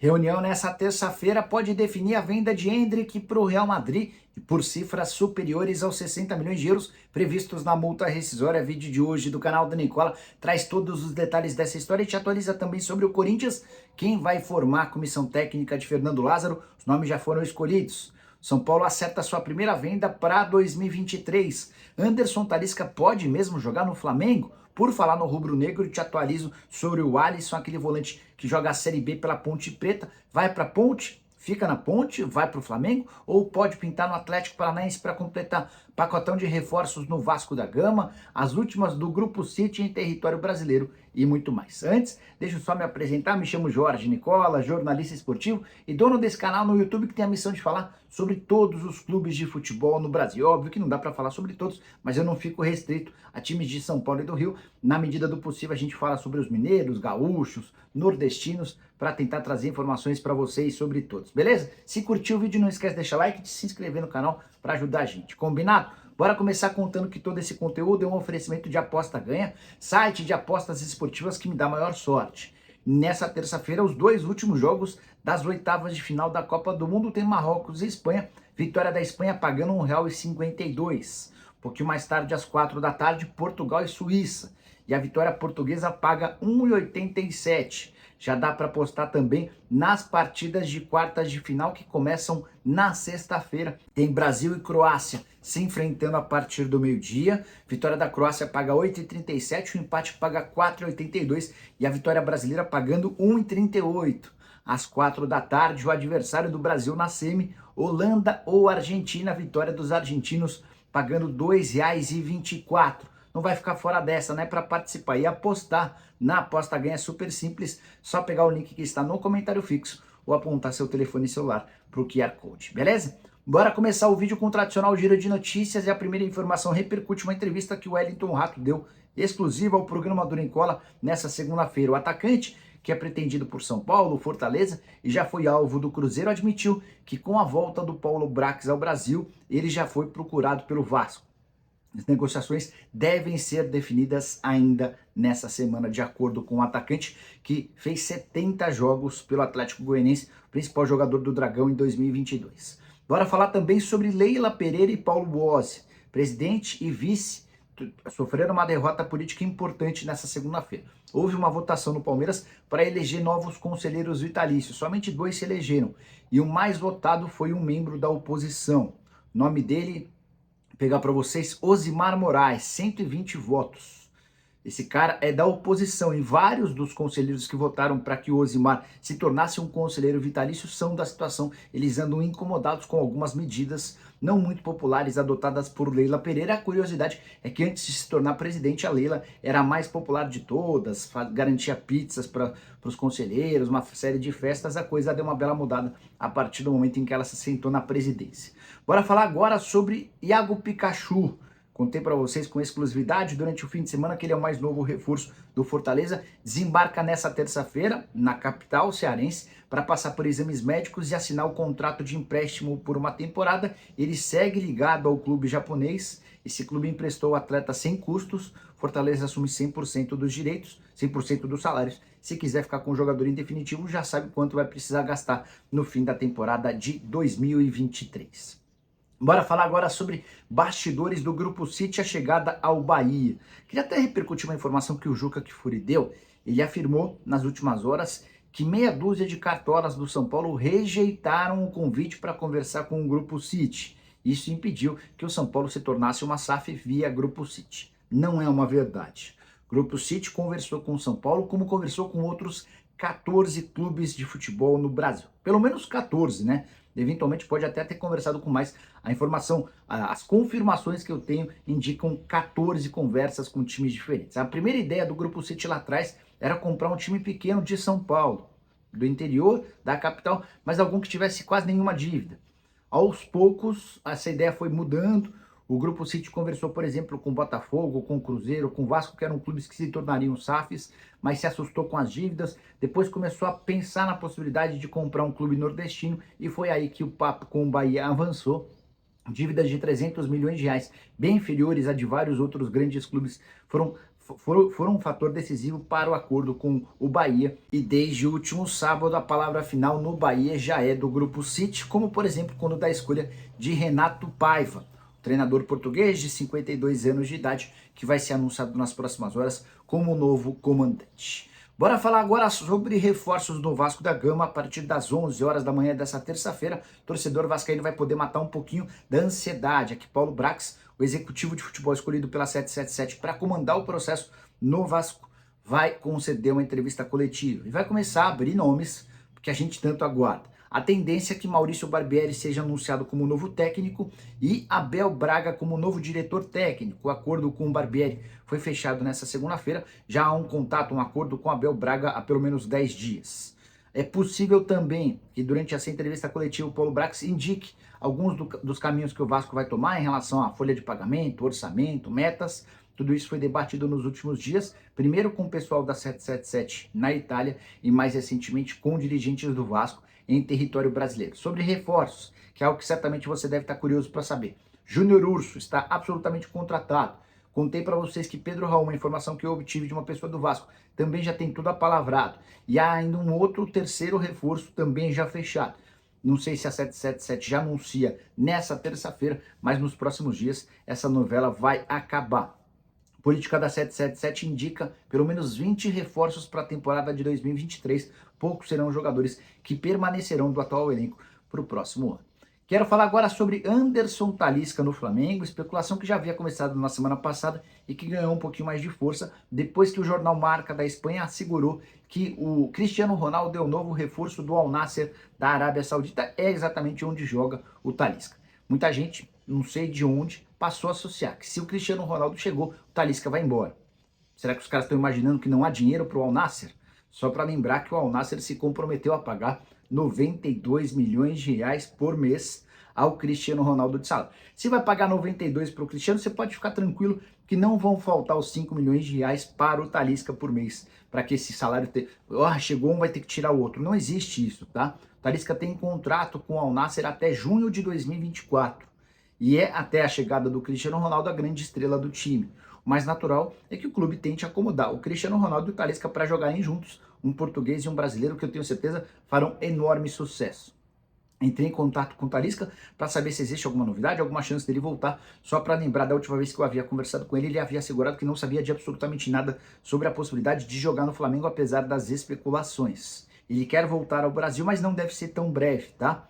Reunião nessa terça-feira pode definir a venda de Endrick para o Real Madrid e por cifras superiores aos 60 milhões de euros previstos na multa rescisória. Vídeo de hoje do canal da Nicola traz todos os detalhes dessa história e te atualiza também sobre o Corinthians, quem vai formar a comissão técnica de Fernando Lázaro. Os nomes já foram escolhidos. São Paulo acerta sua primeira venda para 2023. Anderson Talisca pode mesmo jogar no Flamengo? Por falar no rubro-negro, te atualizo sobre o Alisson, aquele volante que joga a Série B pela Ponte Preta. Vai para a Ponte, fica na Ponte, vai para o Flamengo ou pode pintar no Atlético Paranaense para completar pacotão de reforços no Vasco da Gama, as últimas do Grupo City em território brasileiro e muito mais. Antes, deixa eu só me apresentar, me chamo Jorge Nicola, jornalista esportivo e dono desse canal no YouTube que tem a missão de falar sobre todos os clubes de futebol no Brasil. Óbvio que não dá para falar sobre todos, mas eu não fico restrito a times de São Paulo e do Rio. Na medida do possível a gente fala sobre os mineiros, gaúchos, nordestinos, para tentar trazer informações para vocês sobre todos, beleza? Se curtiu o vídeo, não esquece de deixar like e de se inscrever no canal para ajudar a gente, combinado? Bora começar contando que todo esse conteúdo é um oferecimento de Aposta Ganha, site de apostas esportivas que me dá maior sorte. Nessa terça-feira, os dois últimos jogos das oitavas de final da Copa do Mundo tem Marrocos e Espanha. Vitória da Espanha pagando R$ 1,52. Um pouquinho mais tarde, às 4 da tarde, Portugal e Suíça. E a vitória portuguesa paga R$ 1,87. Já dá para apostar também nas partidas de quartas de final que começam na sexta-feira. Tem Brasil e Croácia se enfrentando a partir do meio-dia. Vitória da Croácia paga 8,37, o empate paga 4,82 e a vitória brasileira pagando 1,38. Às 4 da tarde, o adversário do Brasil na semi, Holanda ou Argentina, a vitória dos argentinos pagando R$ 2,24. Não vai ficar fora dessa, né? Para participar e apostar na Aposta Ganha é super simples, só pegar o link que está no comentário fixo ou apontar seu telefone celular para o QR Code, beleza? Bora começar o vídeo com o tradicional giro de notícias e a primeira informação repercute uma entrevista que o Wellington Rato deu exclusiva ao programa do Nicola nessa segunda-feira. O atacante, que é pretendido por São Paulo, Fortaleza e já foi alvo do Cruzeiro, admitiu que com a volta do Paulo Brax ao Brasil, ele já foi procurado pelo Vasco. As negociações devem ser definidas ainda nessa semana, de acordo com o atacante que fez 70 jogos pelo Atlético Goianiense, principal jogador do Dragão em 2022. Bora falar também sobre Leila Pereira e Paulo Bosi, presidente e vice, sofreram uma derrota política importante nessa segunda-feira. Houve uma votação no Palmeiras para eleger novos conselheiros vitalícios, somente 2 se elegeram, e o mais votado foi um membro da oposição. O nome dele, pegar para vocês, Osimar Moraes, 120 votos. Esse cara é da oposição e vários dos conselheiros que votaram para que o Osimar se tornasse um conselheiro vitalício são da situação. Eles andam incomodados com algumas medidas não muito populares adotadas por Leila Pereira. A curiosidade é que antes de se tornar presidente, a Leila era a mais popular de todas, garantia pizzas para os conselheiros, uma série de festas. A coisa deu uma bela mudada a partir do momento em que ela se sentou na presidência. Bora falar agora sobre Iago Pikachu. Contei para vocês com exclusividade durante o fim de semana que ele é o mais novo reforço do Fortaleza. Desembarca nessa terça-feira na capital cearense para passar por exames médicos e assinar o contrato de empréstimo por uma temporada. Ele segue ligado ao clube japonês. Esse clube emprestou o atleta sem custos. Fortaleza assume 100% dos direitos, 100% dos salários. Se quiser ficar com o jogador em definitivo, já sabe quanto vai precisar gastar no fim da temporada de 2023. Bora falar agora sobre bastidores do Grupo City, a chegada ao Bahia. Queria até repercutir uma informação que o Juca Kfouri deu. Ele afirmou nas últimas horas que meia dúzia de cartolas do São Paulo rejeitaram o convite para conversar com o Grupo City. Isso impediu que o São Paulo se tornasse uma SAF via Grupo City. Não é uma verdade. O Grupo City conversou com o São Paulo como conversou com outros 14 clubes de futebol no Brasil. Pelo menos 14, né? Eventualmente pode até ter conversado com mais. A informação, as confirmações que eu tenho indicam 14 conversas com times diferentes. A primeira ideia do Grupo City lá atrás era comprar um time pequeno de São Paulo, do interior, da capital, mas algum que tivesse quase nenhuma dívida. Aos poucos, essa ideia foi mudando. O Grupo City conversou, por exemplo, com o Botafogo, com o Cruzeiro, com o Vasco, que eram clubes que se tornariam SAFs, mas se assustou com as dívidas. Depois começou a pensar na possibilidade de comprar um clube nordestino e foi aí que o papo com o Bahia avançou. Dívidas de 300 milhões de reais, bem inferiores a de vários outros grandes clubes, foram foram um fator decisivo para o acordo com o Bahia, e desde o último sábado a palavra final no Bahia já é do Grupo City, como por exemplo quando da escolha de Renato Paiva, treinador português de 52 anos de idade, que vai ser anunciado nas próximas horas como o novo comandante. Bora falar agora sobre reforços do Vasco da Gama. A partir das 11 horas da manhã dessa terça-feira, o torcedor vascaíno vai poder matar um pouquinho da ansiedade. Aqui Paulo Brax, o executivo de futebol escolhido pela 777 para comandar o processo no Vasco, vai conceder uma entrevista coletiva e vai começar a abrir nomes que a gente tanto aguarda. A tendência é que Maurício Barbieri seja anunciado como novo técnico e Abel Braga como novo diretor técnico. O acordo com o Barbieri foi fechado nessa segunda-feira. Já há um contato, um acordo com Abel Braga há pelo menos 10 dias. É possível também que durante essa entrevista coletiva o Paulo Brax indique alguns dos caminhos que o Vasco vai tomar em relação à folha de pagamento, orçamento, metas. Tudo isso foi debatido nos últimos dias, primeiro com o pessoal da 777 na Itália e mais recentemente com dirigentes do Vasco em território brasileiro. Sobre reforços, que é algo que certamente você deve estar curioso para saber. Júnior Urso está absolutamente contratado. Contei para vocês que Pedro Raul, uma informação que eu obtive de uma pessoa do Vasco, também já tem tudo apalavrado. E há ainda um outro terceiro reforço também já fechado. Não sei se a 777 já anuncia nessa terça-feira, mas nos próximos dias essa novela vai acabar. A política da 777 indica pelo menos 20 reforços para a temporada de 2023. Poucos serão jogadores que permanecerão do atual elenco para o próximo ano. Quero falar agora sobre Anderson Talisca no Flamengo, especulação que já havia começado na semana passada e que ganhou um pouquinho mais de força depois que o jornal Marca da Espanha assegurou que o Cristiano Ronaldo é o novo reforço do Al Nassr da Arábia Saudita, é exatamente onde joga o Talisca. Muita gente, não sei de onde, passou a associar que se o Cristiano Ronaldo chegou, o Talisca vai embora. Será que os caras estão imaginando que não há dinheiro para o Al Nassr? Só para lembrar que o Al Nassr se comprometeu a pagar 92 milhões de reais por mês ao Cristiano Ronaldo de salário. Se vai pagar 92 para o Cristiano, você pode ficar tranquilo que não vão faltar os 5 milhões de reais para o Talisca por mês, para que esse salário... chegou um, vai ter que tirar o outro. Não existe isso, tá? O Talisca tem contrato com o Al Nassr até junho de 2024. E é até a chegada do Cristiano Ronaldo a grande estrela do time. O mais natural é que o clube tente acomodar o Cristiano Ronaldo e o Talisca para jogarem juntos, um português e um brasileiro que eu tenho certeza farão enorme sucesso. Entrei em contato com o Talisca para saber se existe alguma novidade, alguma chance dele voltar. Só para lembrar da última vez que eu havia conversado com ele, ele havia assegurado que não sabia de absolutamente nada sobre a possibilidade de jogar no Flamengo, apesar das especulações. Ele quer voltar ao Brasil, mas não deve ser tão breve, tá?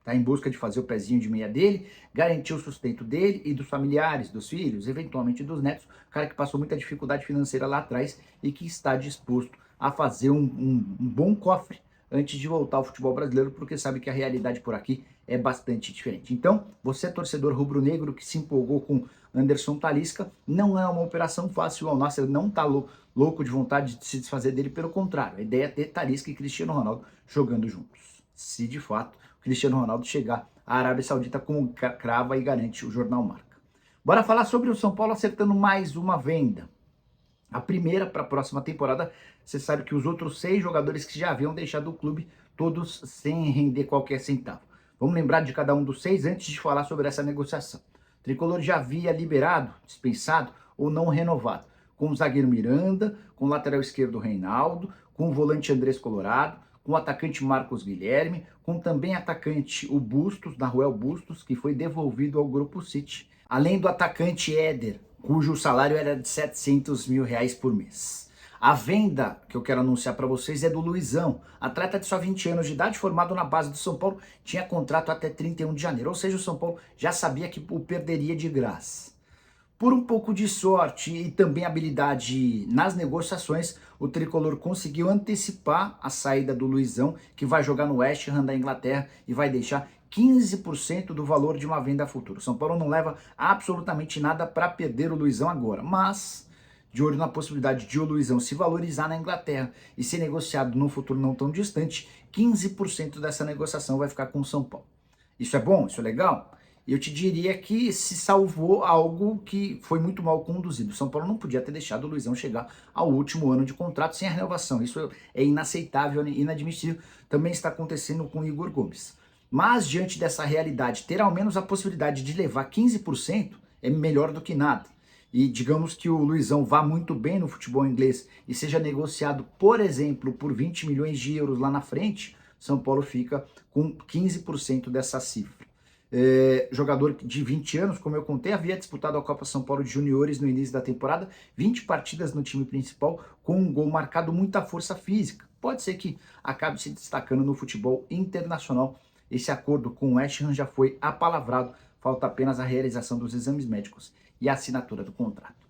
Está em busca de fazer o pezinho de meia dele, garantir o sustento dele e dos familiares, dos filhos, eventualmente dos netos, o cara que passou muita dificuldade financeira lá atrás e que está disposto a fazer um bom cofre antes de voltar ao futebol brasileiro, porque sabe que a realidade por aqui é bastante diferente. Então, você torcedor rubro-negro que se empolgou com Anderson Talisca, não é uma operação fácil, o Al Nassr não está louco de vontade de se desfazer dele, pelo contrário, a ideia é ter Talisca e Cristiano Ronaldo jogando juntos. Se de fato Cristiano Ronaldo chegar à Arábia Saudita, como crava e garante o jornal Marca. Bora falar sobre o São Paulo acertando mais uma venda. A primeira para a próxima temporada. Você sabe que os outros 6 jogadores que já haviam deixado o clube, todos sem render qualquer centavo. Vamos lembrar de cada um dos 6 antes de falar sobre essa negociação. O Tricolor já havia liberado, dispensado ou não renovado, com o zagueiro Miranda, com o lateral esquerdo Reinaldo, com o volante Andrés Colorado, com o atacante Marcos Guilherme, com também atacante o Bustos, Naruel Bustos, que foi devolvido ao Grupo City, além do atacante Éder, cujo salário era de 700 mil reais por mês. A venda que eu quero anunciar para vocês é do Luizão, atleta de só 20 anos de idade, formado na base do São Paulo, tinha contrato até 31 de janeiro, ou seja, o São Paulo já sabia que o perderia de graça. Por um pouco de sorte e também habilidade nas negociações, o Tricolor conseguiu antecipar a saída do Luizão, que vai jogar no West Ham da Inglaterra e vai deixar 15% do valor de uma venda futura. O São Paulo não leva absolutamente nada para perder o Luizão agora, mas de olho na possibilidade de o Luizão se valorizar na Inglaterra e ser negociado num futuro não tão distante, 15% dessa negociação vai ficar com o São Paulo. Isso é bom? Isso é legal? Eu te diria que se salvou algo que foi muito mal conduzido. O São Paulo não podia ter deixado o Luizão chegar ao último ano de contrato sem a renovação. Isso é inaceitável, inadmissível. Também está acontecendo com o Igor Gomes. Mas, diante dessa realidade, ter ao menos a possibilidade de levar 15% é melhor do que nada. e digamos que o Luizão vá muito bem no futebol inglês e seja negociado, por exemplo, por 20 milhões de euros lá na frente, São Paulo fica com 15% dessa cifra. Jogador de 20 anos, como eu contei, havia disputado a Copa São Paulo de Juniores no início da temporada, 20 partidas no time principal, com um gol marcado, muita força física. Pode ser que acabe se destacando no futebol internacional. Esse acordo com o West Ham já foi apalavrado, falta apenas a realização dos exames médicos e a assinatura do contrato.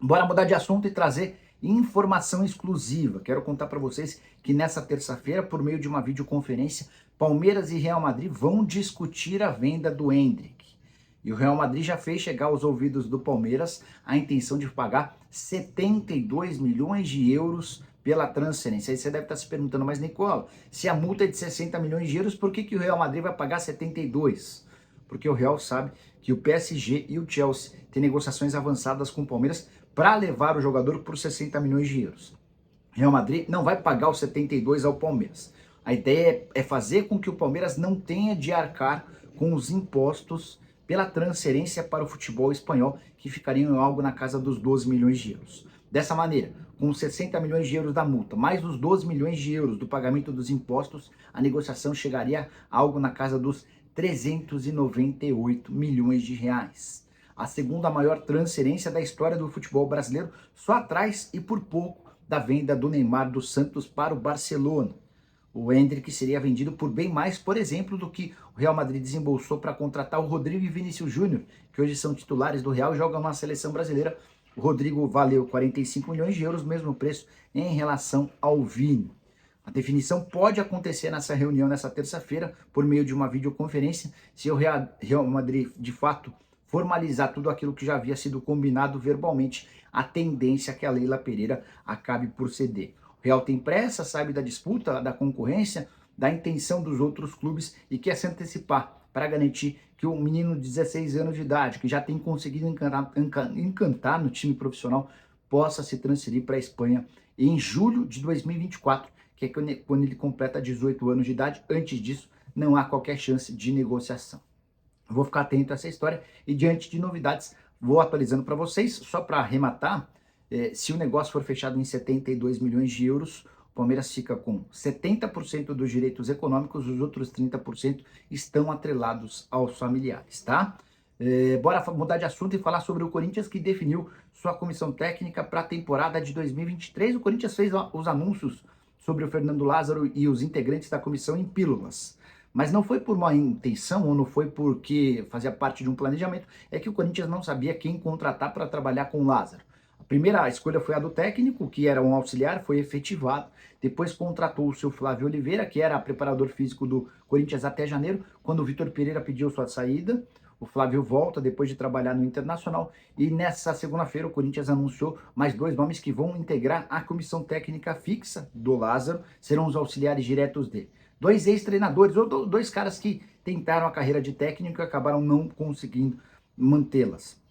Bora mudar de assunto e trazer informação exclusiva. Quero contar para vocês que nessa terça-feira, por meio de uma videoconferência, Palmeiras e Real Madrid vão discutir a venda do Endrick. E o Real Madrid já fez chegar aos ouvidos do Palmeiras a intenção de pagar 72 milhões de euros pela transferência. Aí você deve estar se perguntando, mas Nicola, se a multa é de 60 milhões de euros, por que o Real Madrid vai pagar 72? Porque o Real sabe que o PSG e o Chelsea têm negociações avançadas com o Palmeiras para levar o jogador por 60 milhões de euros. O Real Madrid não vai pagar os 72 ao Palmeiras. A ideia é fazer com que o Palmeiras não tenha de arcar com os impostos pela transferência para o futebol espanhol, que ficariam em algo na casa dos 12 milhões de euros. Dessa maneira, com os 60 milhões de euros da multa, mais os 12 milhões de euros do pagamento dos impostos, a negociação chegaria a algo na casa dos 398 milhões de reais. A segunda maior transferência da história do futebol brasileiro, só atrás e por pouco da venda do Neymar do Santos para o Barcelona. O Endrick seria vendido por bem mais, por exemplo, do que o Real Madrid desembolsou para contratar o Rodrigo e Vinícius Júnior, que hoje são titulares do Real e jogam na seleção brasileira. O Rodrigo valeu 45 milhões de euros, mesmo preço em relação ao Vini. A definição pode acontecer nessa reunião, nessa terça-feira, por meio de uma videoconferência, se o Real Madrid, de fato, formalizar tudo aquilo que já havia sido combinado verbalmente. A tendência é que a Leila Pereira acabe por ceder. O Real tem pressa, sabe da disputa, da concorrência, da intenção dos outros clubes e quer se antecipar para garantir que o menino de 16 anos de idade, que já tem conseguido encantar no time profissional, possa se transferir para a Espanha em julho de 2024, que é quando ele completa 18 anos de idade. Antes disso, não há qualquer chance de negociação. Eu vou ficar atento a essa história e, diante de novidades, vou atualizando para vocês. Só para arrematar, se o negócio for fechado em 72 milhões de euros, o Palmeiras fica com 70% dos direitos econômicos, os outros 30% estão atrelados aos familiares, tá? Bora mudar de assunto e falar sobre o Corinthians, que definiu sua comissão técnica para a temporada de 2023. O Corinthians fez os anúncios sobre o Fernando Lázaro e os integrantes da comissão em pílulas. Mas não foi por má intenção, ou não foi porque fazia parte de um planejamento, é que o Corinthians não sabia quem contratar para trabalhar com o Lázaro. A primeira escolha foi a do técnico, que era um auxiliar, foi efetivado. Depois contratou o seu Flávio Oliveira, que era preparador físico do Corinthians até janeiro, quando o Vitor Pereira pediu sua saída. O Flávio volta depois de trabalhar no Internacional. E nessa segunda-feira o Corinthians anunciou mais 2 nomes que vão integrar a comissão técnica fixa do Lázaro, serão os auxiliares diretos dele. 2 ex-treinadores, ou 2 caras que tentaram a carreira de técnico e acabaram não conseguindo mantê-las.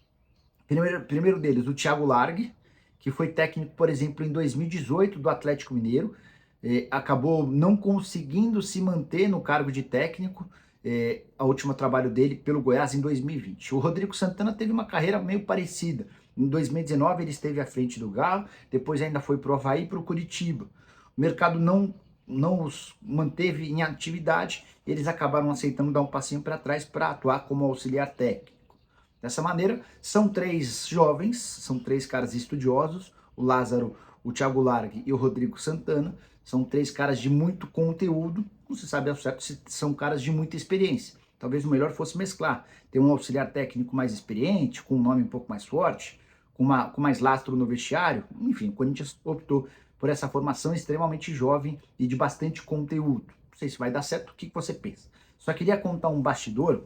Primeiro deles, o Thiago Largue, que foi técnico, por exemplo, em 2018 do Atlético Mineiro, acabou não conseguindo se manter no cargo de técnico, o último trabalho dele pelo Goiás em 2020. O Rodrigo Santana teve uma carreira meio parecida. Em 2019 ele esteve à frente do Galo, depois ainda foi para o Avaí e para o Curitiba. O mercado não os manteve em atividade, eles acabaram aceitando dar um passinho para trás para atuar como auxiliar técnico. Dessa maneira, são 3 jovens, são 3 caras estudiosos, o Lázaro, o Thiago Largue e o Rodrigo Santana, são 3 caras de muito conteúdo, não se sabe ao certo se são caras de muita experiência. Talvez o melhor fosse mesclar, ter um auxiliar técnico mais experiente, com um nome um pouco mais forte, com mais lastro no vestiário. Enfim, o Corinthians optou por essa formação extremamente jovem e de bastante conteúdo. Não sei se vai dar certo, o que você pensa? Só queria contar um bastidor.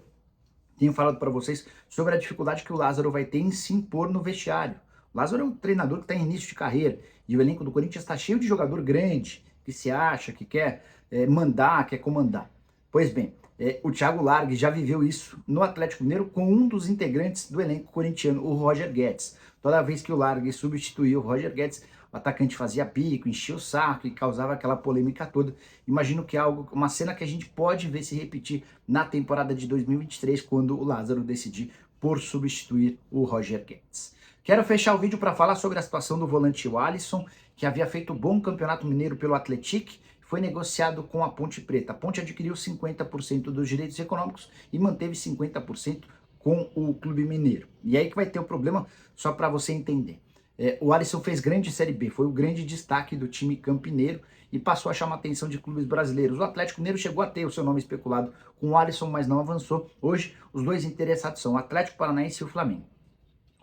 Tenho falado para vocês sobre a dificuldade que o Lázaro vai ter em se impor no vestiário. O Lázaro é um treinador que está em início de carreira e o elenco do Corinthians está cheio de jogador grande, que se acha, que quer mandar, quer comandar. Pois bem, o Thiago Largue já viveu isso no Atlético Mineiro com um dos integrantes do elenco corintiano, o Roger Guedes. Toda vez que o Largue substituía o Roger Guedes, o atacante fazia pico, enchia o saco e causava aquela polêmica toda. Imagino que é uma cena que a gente pode ver se repetir na temporada de 2023, quando o Lázaro decidir por substituir o Roger Guedes. Quero fechar o vídeo para falar sobre a situação do volante Alisson, que havia feito bom campeonato mineiro pelo Atlético, foi negociado com a Ponte Preta. A Ponte adquiriu 50% dos direitos econômicos e manteve 50% com o Clube Mineiro. E aí que vai ter o problema, só para você entender. O Alisson fez grande Série B, foi o grande destaque do time campineiro e passou a chamar a atenção de clubes brasileiros. O Atlético Mineiro chegou a ter o seu nome especulado com o Alisson, mas não avançou. Hoje, os dois interessados são o Atlético Paranaense e o Flamengo.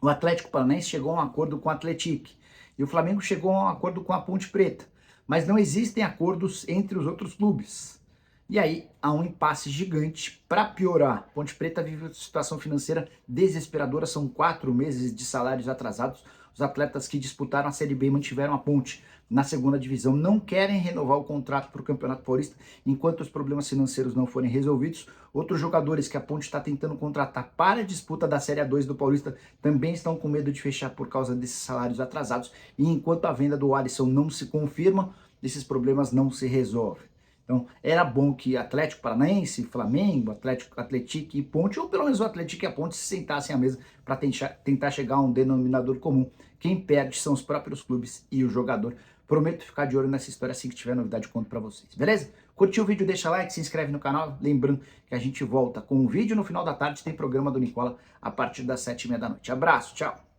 O Atlético Paranaense chegou a um acordo com o Atlético e o Flamengo chegou a um acordo com a Ponte Preta, mas não existem acordos entre os outros clubes. E aí há um impasse gigante. Para piorar, Ponte Preta vive uma situação financeira desesperadora, são 4 meses de salários atrasados. Os atletas que disputaram a Série B e mantiveram a Ponte na segunda divisão não querem renovar o contrato para o Campeonato Paulista enquanto os problemas financeiros não forem resolvidos. Outros jogadores que a Ponte está tentando contratar para a disputa da Série A2 do Paulista também estão com medo de fechar por causa desses salários atrasados. E enquanto a venda do Alisson não se confirma, esses problemas não se resolvem. Então, era bom que Atlético Paranaense, Flamengo, Atlético e Ponte, ou pelo menos o Atlético e a Ponte, se sentassem à mesa para tentar chegar a um denominador comum. Quem perde são os próprios clubes e o jogador. Prometo ficar de olho nessa história assim que tiver novidade, conto para vocês, beleza? Curtiu o vídeo, deixa like, se inscreve no canal. Lembrando que a gente volta com um vídeo no final da tarde, tem programa do Nicola a partir das 7h30 da noite. Abraço, tchau!